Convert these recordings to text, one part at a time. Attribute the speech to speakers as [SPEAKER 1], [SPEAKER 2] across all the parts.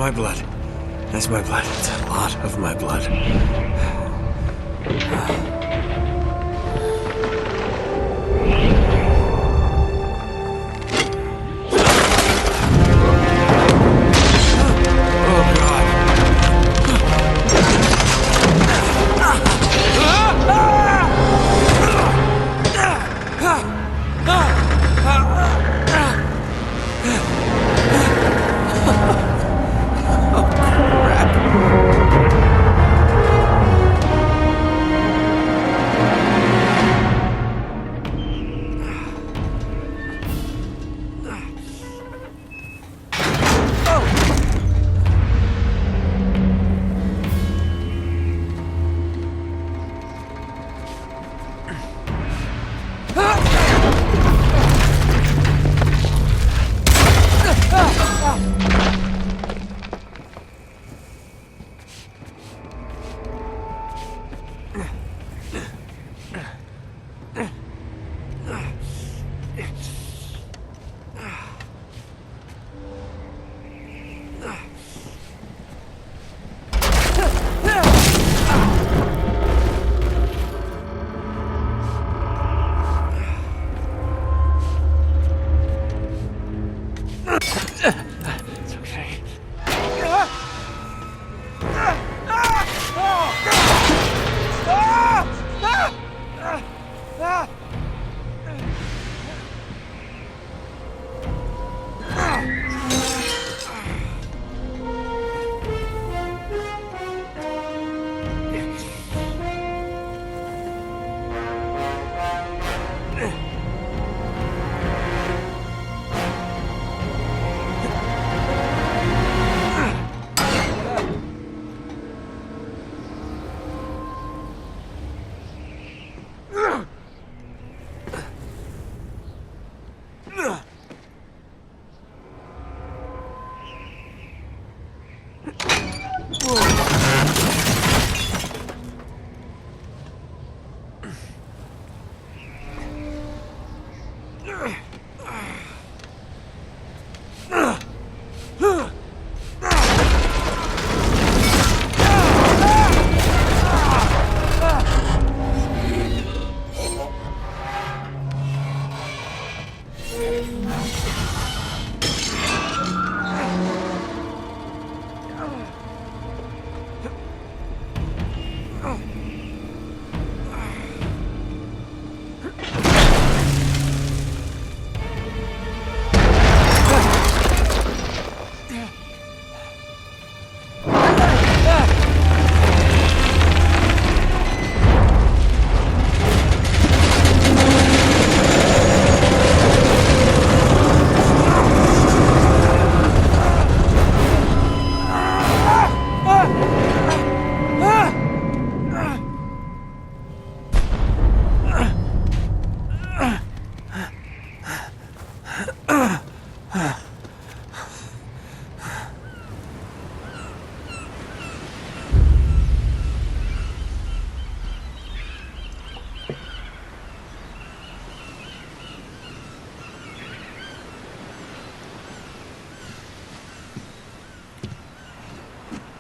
[SPEAKER 1] my blood. That's my blood. It's a lot of my blood.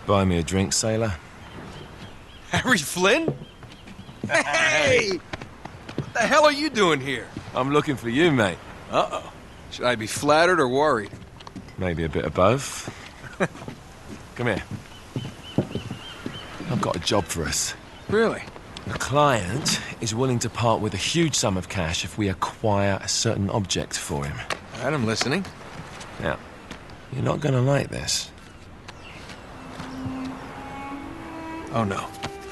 [SPEAKER 2] Buy me a drink, sailor.
[SPEAKER 3] Harry Flynn? Hey! What the hell are you doing here?
[SPEAKER 2] I'm looking for you, mate.
[SPEAKER 3] Uh-oh. Should I be flattered or worried?
[SPEAKER 2] Maybe a bit of both. Come here. I've got a job for us.
[SPEAKER 3] Really?
[SPEAKER 2] The client is willing to part with a huge sum of cash if we acquire a certain object for him.
[SPEAKER 3] All right, I'm listening.
[SPEAKER 2] Now, you're not gonna like this.
[SPEAKER 3] Oh, no.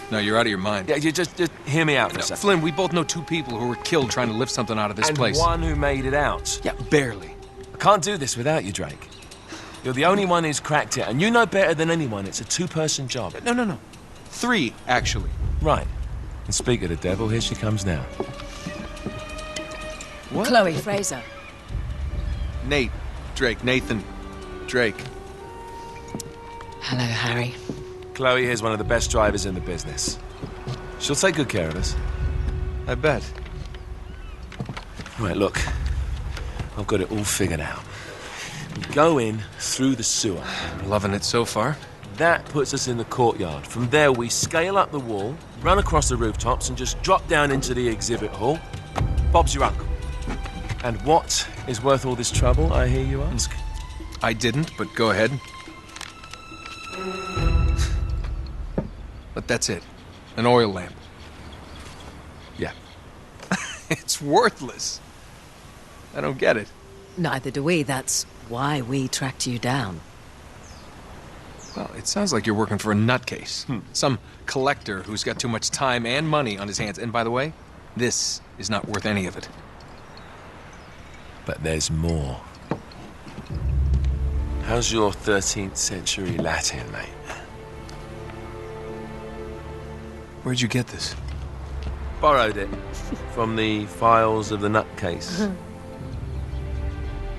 [SPEAKER 3] No, you're out of your mind.
[SPEAKER 2] Yeah, you just hear me out for a second.
[SPEAKER 3] Flynn, we both know two people who were killed trying to lift something out of this place.
[SPEAKER 2] And one who made it out.
[SPEAKER 3] Yeah, barely.
[SPEAKER 2] I can't do this without you, Drake. You're the only one who's cracked it, and you know better than anyone it's a two-person job.
[SPEAKER 3] No. 3, actually.
[SPEAKER 2] Right. And speak of the devil, here she comes now.
[SPEAKER 3] What?
[SPEAKER 4] Chloe Fraser.
[SPEAKER 3] Nate. Drake. Nathan. Drake.
[SPEAKER 4] Hello, Harry.
[SPEAKER 2] Chloe here's one of the best drivers in the business. She'll take good care of us.
[SPEAKER 3] I bet.
[SPEAKER 2] Right, look. I've got it all figured out. go in through the sewer.
[SPEAKER 3] Loving it so far.
[SPEAKER 2] That puts us in the courtyard. From there, we scale up the wall, run across the rooftops, and just drop down into the exhibit hall. Bob's your uncle. And what is worth all this trouble, I hear you ask?
[SPEAKER 3] I didn't, but go ahead. But that's it. An oil lamp.
[SPEAKER 2] Yeah.
[SPEAKER 3] It's worthless. I don't get it.
[SPEAKER 4] Neither do we. That's why we tracked you down.
[SPEAKER 3] Well, it sounds like you're working for a nutcase. Some collector who's got too much time and money on his hands. And by the way, this is not worth any of it.
[SPEAKER 2] But there's more. How's your 13th century Latin, mate?
[SPEAKER 3] Where'd you get this?
[SPEAKER 2] Borrowed it from the files of the nutcase.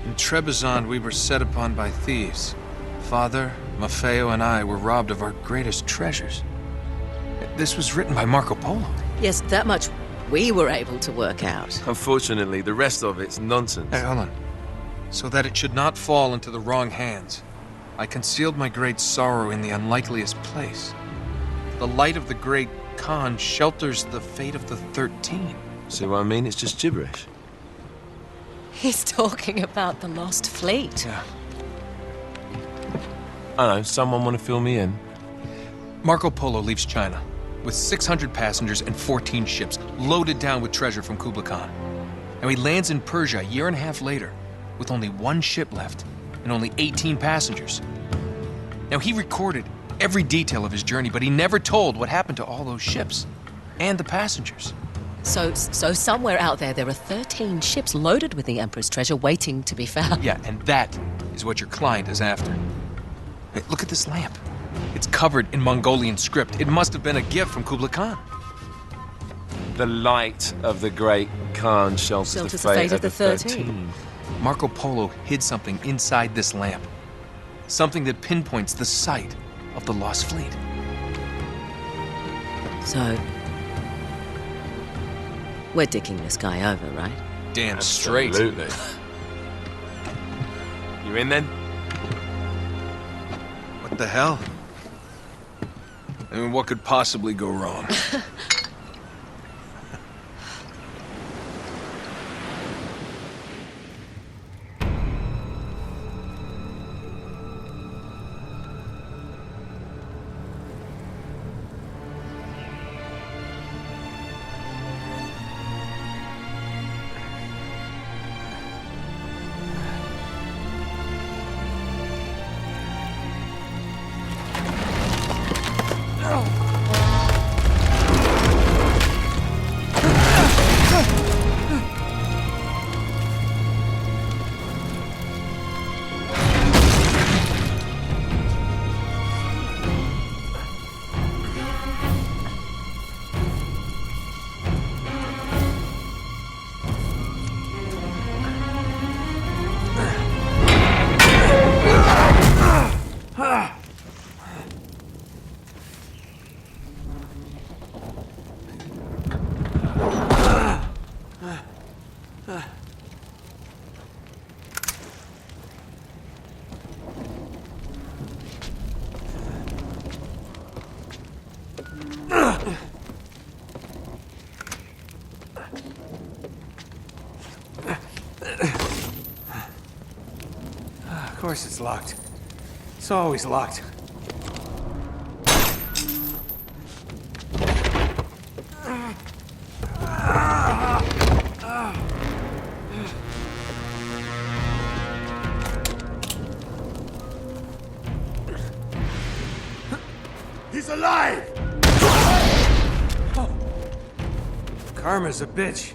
[SPEAKER 3] In Trebizond, we were set upon by thieves. Father, Maffeo, and I were robbed of our greatest treasures. This was written by Marco Polo.
[SPEAKER 4] Yes, that much we were able to work out.
[SPEAKER 2] Unfortunately, the rest of it's nonsense.
[SPEAKER 3] Hey, hold on. So that it should not fall into the wrong hands, I concealed my great sorrow in the unlikeliest place. The light of the great Khan shelters the fate of the 13.
[SPEAKER 2] See what I mean? It's just gibberish.
[SPEAKER 4] He's talking about the lost fleet.
[SPEAKER 3] Yeah.
[SPEAKER 2] I know, someone want to fill me in?
[SPEAKER 3] Marco Polo leaves China with 600 passengers and 14 ships, loaded down with treasure from Kublai Khan. And he lands in Persia a year and a half later, with only one ship left and only 18 passengers. Now, he recorded every detail of his journey, but he never told what happened to all those ships and the passengers.
[SPEAKER 4] So somewhere out there are 13 ships loaded with the Emperor's treasure waiting to be found.
[SPEAKER 3] Yeah, and that is what your client is after. Hey, look at this lamp. It's covered in Mongolian script. It must have been a gift from Kublai Khan.
[SPEAKER 2] The light of the great Khan shelters the fate of the 13.
[SPEAKER 3] Marco Polo hid something inside this lamp. Something that pinpoints the site of the lost fleet.
[SPEAKER 4] So, we're dicking this guy over, right?
[SPEAKER 3] Damn straight.
[SPEAKER 2] Absolutely. You in then?
[SPEAKER 3] What the hell? I mean, what could possibly go wrong?
[SPEAKER 1] Of course it's locked. It's always locked. He's alive! Oh. Karma's a bitch.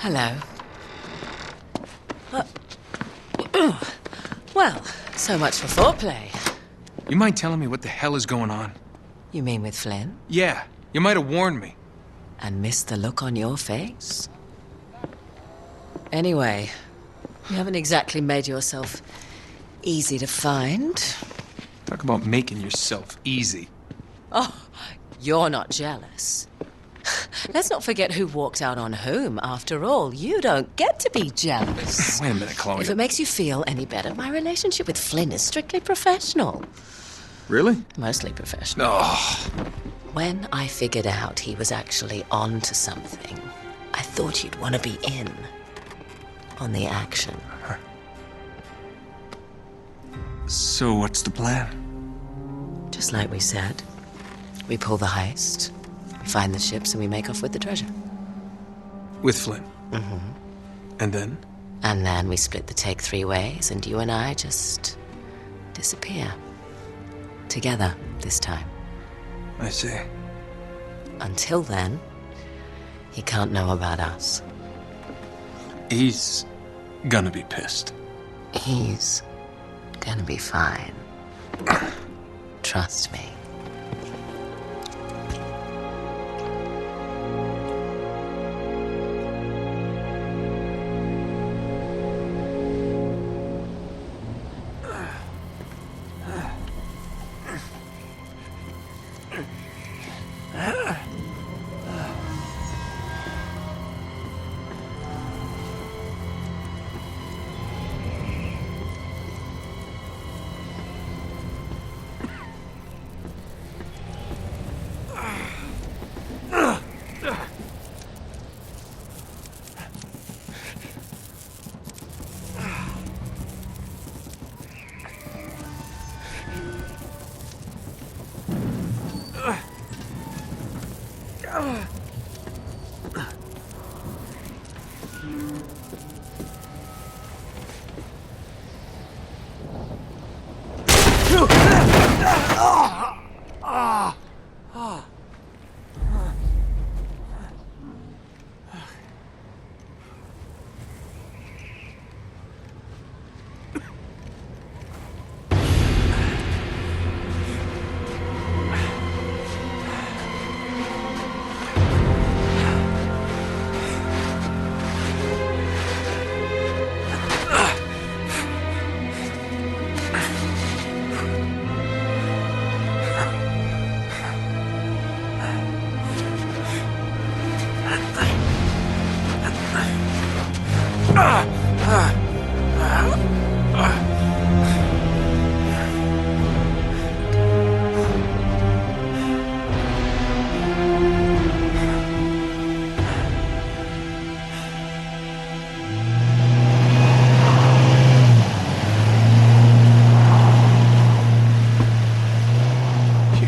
[SPEAKER 4] Hello. Well, so much for foreplay.
[SPEAKER 3] You mind telling me what the hell is going on?
[SPEAKER 4] You mean with Flynn?
[SPEAKER 3] Yeah, you might have warned me.
[SPEAKER 4] And missed the look on your face? Anyway, you haven't exactly made yourself easy to find.
[SPEAKER 3] Talk about making yourself easy.
[SPEAKER 4] Oh, you're not jealous. Let's not forget who walked out on whom. After all, you don't get to be jealous.
[SPEAKER 3] Wait a minute, Chloe.
[SPEAKER 4] If it makes you feel any better, my relationship with Flynn is strictly professional.
[SPEAKER 3] Really?
[SPEAKER 4] Mostly professional.
[SPEAKER 3] Oh.
[SPEAKER 4] When I figured out he was actually on to something, I thought you'd want to be in on the action.
[SPEAKER 3] So what's the plan?
[SPEAKER 4] Just like we said, we pull the heist, we find the ships, and we make off with the treasure.
[SPEAKER 3] With Flynn?
[SPEAKER 4] Mm-hmm.
[SPEAKER 3] And then?
[SPEAKER 4] And then we split the take 3 ways, and you and I just disappear. Together, this time.
[SPEAKER 3] I see.
[SPEAKER 4] Until then, he can't know about us.
[SPEAKER 3] He's gonna be pissed.
[SPEAKER 4] He's gonna be fine. Trust me.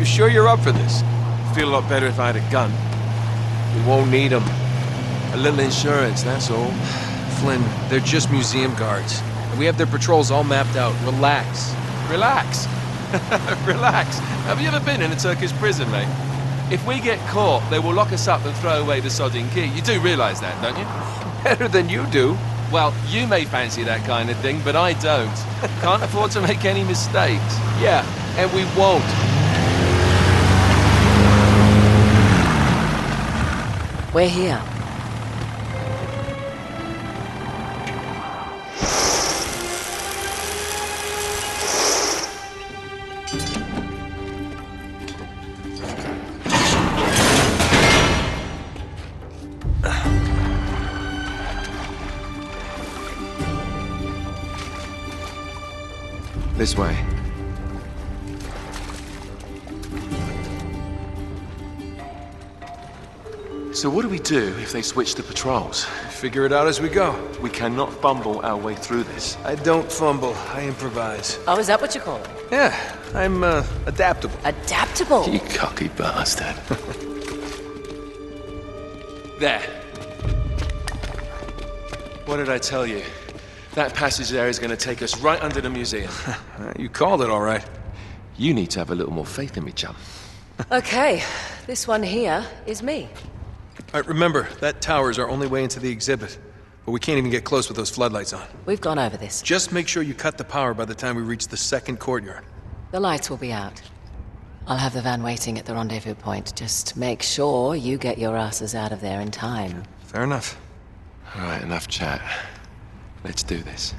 [SPEAKER 3] Sure you're up for this?
[SPEAKER 2] Feel a lot better if I had a gun. We won't need them. A little insurance, that's all.
[SPEAKER 3] Flynn, they're just museum guards. We have their patrols all mapped out. Relax.
[SPEAKER 2] Relax. Relax. Have you ever been in a Turkish prison, mate? If we get caught, they will lock us up and throw away the sodding key. You do realise that, don't you?
[SPEAKER 3] Better than you do.
[SPEAKER 2] Well, you may fancy that kind of thing, but I don't. Can't afford to make any mistakes.
[SPEAKER 3] Yeah, and we won't.
[SPEAKER 4] We're here.
[SPEAKER 2] This way. So what do we do if they switch the patrols?
[SPEAKER 3] Figure it out as we go.
[SPEAKER 2] We cannot fumble our way through this.
[SPEAKER 3] I don't fumble, I improvise.
[SPEAKER 4] Oh, is that what you call it?
[SPEAKER 3] Yeah, I'm adaptable.
[SPEAKER 4] Adaptable.
[SPEAKER 2] You cocky bastard. There. What did I tell you? That passage there is going to take us right under the museum.
[SPEAKER 3] You called it all right.
[SPEAKER 2] You need to have a little more faith in me, chum.
[SPEAKER 4] Okay, this one here is me.
[SPEAKER 3] All right, remember, that tower is our only way into the exhibit. But we can't even get close with those floodlights on.
[SPEAKER 4] We've gone over this.
[SPEAKER 3] Just make sure you cut the power by the time we reach the second courtyard.
[SPEAKER 4] The lights will be out. I'll have the van waiting at the rendezvous point. Just make sure you get your asses out of there in time.
[SPEAKER 3] Fair enough.
[SPEAKER 2] All right, enough chat. Let's do this.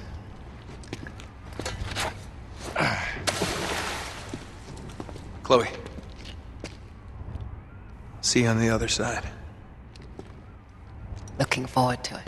[SPEAKER 3] Chloe. See you on the other side.
[SPEAKER 4] Looking forward to it.